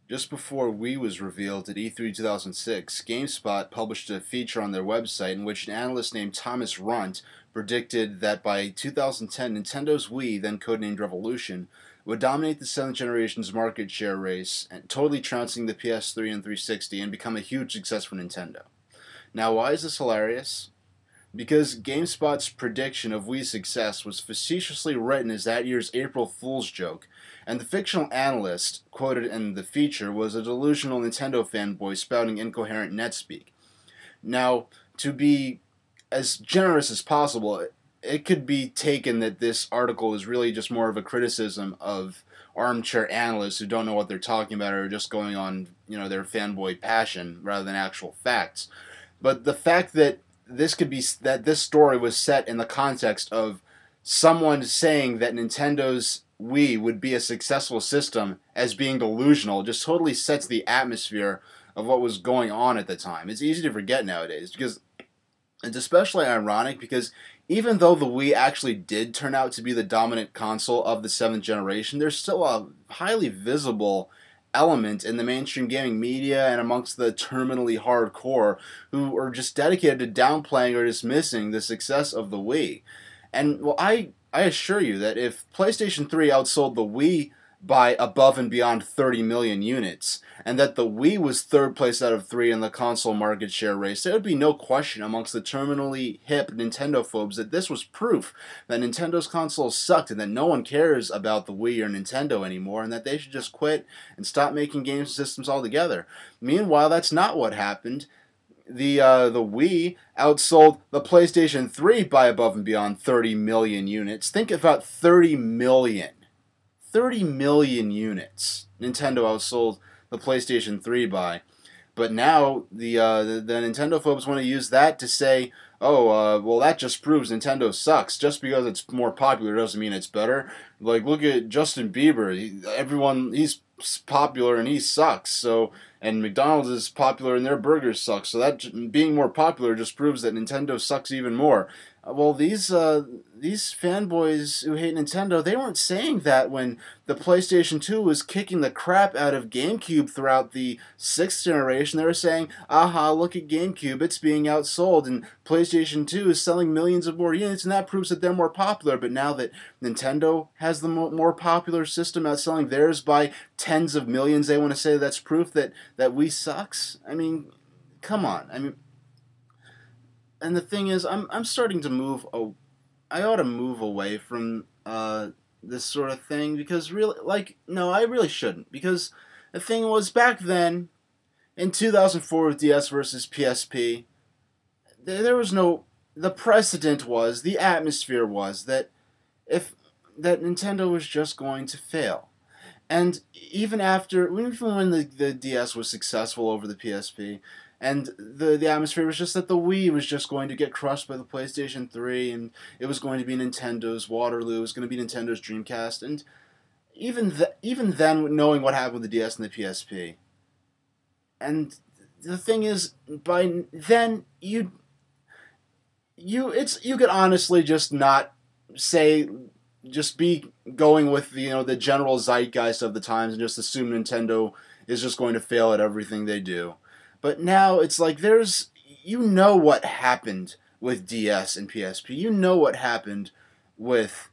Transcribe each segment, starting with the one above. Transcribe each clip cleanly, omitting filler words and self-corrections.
Just before Wii was revealed at E3 2006, GameSpot published a feature on their website in which an analyst named Thomas Runt predicted that by 2010, Nintendo's Wii, then codenamed Revolution, would dominate the 7th generation's market share race, and totally trouncing the PS3 and 360 and become a huge success for Nintendo. Now, why is this hilarious? Because GameSpot's prediction of Wii's success was facetiously written as that year's April Fool's joke, and the fictional analyst quoted in the feature was a delusional Nintendo fanboy spouting incoherent netspeak. Now, to be as generous as possible, it could be taken that this article is really just more of a criticism of armchair analysts who don't know what they're talking about or are just going on, their fanboy passion rather than actual facts. But the fact that this story was set in the context of someone saying that Nintendo's Wii would be a successful system as being delusional just totally sets the atmosphere of what was going on at the time. It's easy to forget nowadays because it's especially ironic because even though the Wii actually did turn out to be the dominant console of the 7th generation, there's still a highly visible element in the mainstream gaming media and amongst the terminally hardcore who are just dedicated to downplaying or dismissing the success of the Wii. And well, I assure you that if PlayStation 3 outsold the Wii by above and beyond 30 million units, and that the Wii was third place out of three in the console market share race, there would be no question amongst the terminally hip Nintendo phobes that this was proof that Nintendo's consoles sucked and that no one cares about the Wii or Nintendo anymore and that they should just quit and stop making game systems altogether. Meanwhile, that's not what happened. The Wii outsold the PlayStation 3 by above and beyond 30 million units. Think about 30 million. 30 million units Nintendo outsold the PlayStation 3 by. But now the Nintendo folks want to use that to say, well, that just proves Nintendo sucks. Just because it's more popular doesn't mean it's better. Like, look at Justin Bieber. He's popular and he sucks. So, and McDonald's is popular and their burgers suck. So that being more popular just proves that Nintendo sucks even more. Well, these fanboys who hate Nintendo, they weren't saying that when the PlayStation 2 was kicking the crap out of GameCube throughout the 6th generation. They were saying, aha, look at GameCube, it's being outsold, and PlayStation 2 is selling millions of more units, and that proves that they're more popular. But now that Nintendo has the more popular system, outselling theirs by tens of millions, they want to say that's proof that Wii sucks? I mean, come on. I mean, and the thing is, I'm starting to move. I ought to move away from this sort of thing because really, no, I really shouldn't. Because the thing was, back then, in 2004 with DS versus PSP, there was no. The precedent was, the atmosphere was that that Nintendo was just going to fail. And even when the DS was successful over the PSP, and the atmosphere was just that the Wii was just going to get crushed by the PlayStation 3, and it was going to be Nintendo's Waterloo, it was going to be Nintendo's Dreamcast, and even then, knowing what happened with the DS and the PSP, and the thing is, by then you could honestly just not say. Just be going with the general zeitgeist of the times and just assume Nintendo is just going to fail at everything they do. But now it's like what happened with DS and PSP. You know what happened with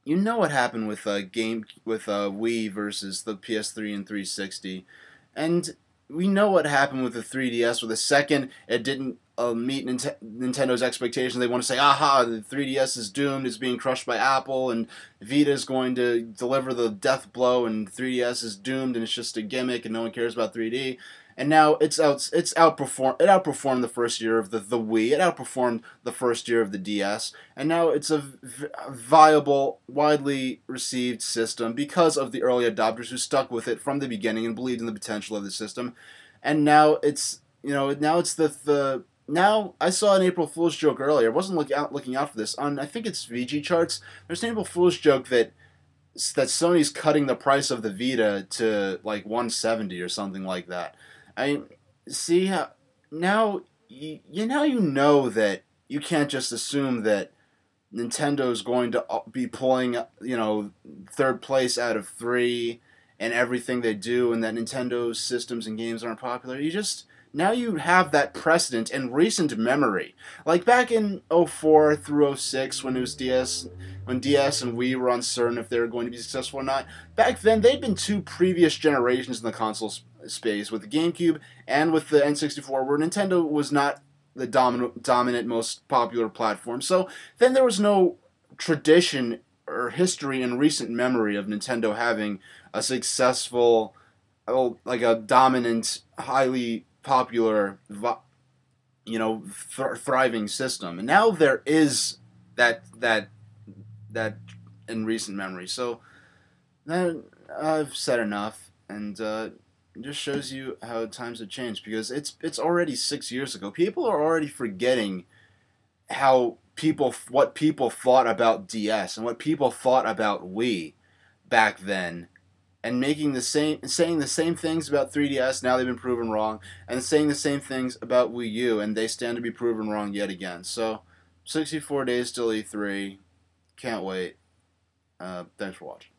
Wii versus the PS3 and 360, and we know what happened with the 3DS. With the second it didn't meet Nintendo's expectations, they want to say, aha, the 3DS is doomed, it's being crushed by Apple, and Vita is going to deliver the death blow, and 3DS is doomed, and it's just a gimmick, and no one cares about 3D. And now it outperformed the first year of the Wii, it outperformed the first year of the DS, and now it's a viable, widely received system because of the early adopters who stuck with it from the beginning and believed in the potential of the system. And now now I saw an April Fool's joke earlier. I wasn't looking out for this. On, I think it's VG charts, there's an April Fool's joke that Sony's cutting the price of the Vita to like 170 or something like that. I see how now you know that you can't just assume that Nintendo's going to be pulling third place out of three and everything they do, and that Nintendo's systems and games aren't popular. Now you have that precedent in recent memory. Like back in '04 through '06 when it was when DS and Wii were uncertain if they were going to be successful or not. Back then, they'd been two previous generations in the console space, with the GameCube and with the N64, where Nintendo was not the dominant, most popular platform. So then there was no tradition or history in recent memory of Nintendo having a successful, like a dominant, highly popular, thriving system. And now there is that in recent memory. So then I've said enough, and it just shows you how times have changed, because it's already 6 years ago. People are already forgetting what people thought about DS and what people thought about Wii back then, and saying the same things about 3DS. Now they've been proven wrong, and saying the same things about Wii U, and they stand to be proven wrong yet again. So 64 days till E3. Can't wait. Thanks for watching.